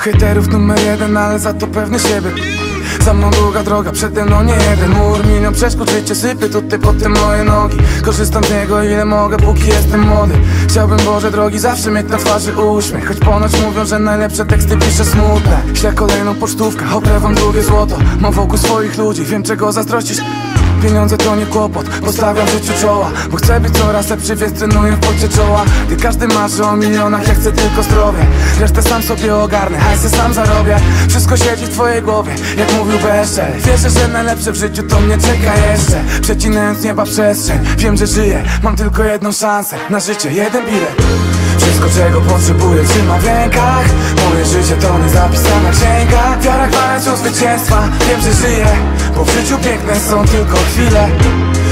Hejterów numer jeden, ale za to pewny siebie. Za mną długa droga, przede mną nie jeden mur. Milion przeszkód, życie sypie tutaj pod te moje nogi. Korzystam z niego ile mogę, póki jestem młody. Chciałbym, Boże drogi, zawsze mieć na twarzy uśmiech. Choć ponoć mówią, że najlepsze teksty piszę smutne. Ślę kolejną pocztówkę, obrewam drugie złoto. Mam wokół swoich ludzi, wiem czego zazdrościsz. Pieniądze to nie kłopot, postawiam życiu czoła. Bo chcę być coraz lepszy, więc trenuję w pocie czoła. Gdy każdy marzy o milionach, ja chcę tylko zdrowie. Resztę sam sobie ogarnę, hajsy sam zarobię. Wszystko siedzi w twojej głowie, jak mówił Beszczel. Wierzę, że najlepsze w życiu to mnie czeka jeszcze. Przecinając z nieba przestrzeń, wiem, że żyję. Mam tylko jedną szansę na życie, jeden bilet. Wszystko czego potrzebuję trzymam w rękach. Moje życie to nie zapisana księga. Wiara gwarantują zwycięstwa, wiem, że żyję. Bo w życiu piękne są tylko chwile.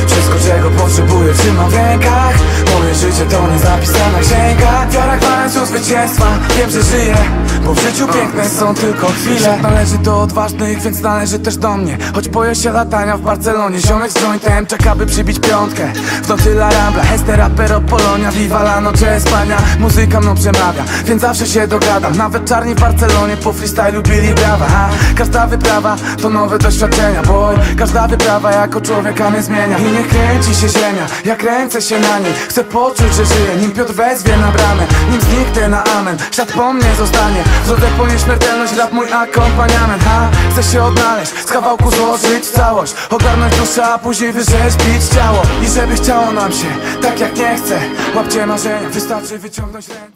Wszystko czego potrzebuję trzymam w rękach. Moje życie to nie zapisana księga. Wiara gwarantują zwycięstwa, wiem, że żyję. Bo w życiu piękne są tylko chwile. Należy do odważnych, więc należy też do mnie. Choć boję się latania w Barcelonie. Ziomek z jointem czeka, by przybić piątkę. W nocy La Rambla, este rapero Polonia. Viva la noche Espania. Muzyka mną przemawia, więc zawsze się dogadam. Nawet czarni w Barcelonie po freestylu bili brawa. Każda wyprawa to nowe doświadczenia, boy. Każda wyprawa jako człowieka mnie zmienia. I nie kręci się ziemia, ja kręcę się na niej. Chcę poczuć, że żyję, nim Piotr wezwie na bramę. Nim zniknę na amen, świat po mnie zostanie. W drodze po nieśmiertelność, rap mój akompaniament. Chcę się odnaleźć, z kawałku złożyć całość. Ogarnąć duszę, a później wyrzeźbić ciało. I żeby chciało nam się, tak jak nie chcę. Łapcie marzenia, wystarczy wyciągnąć ręce.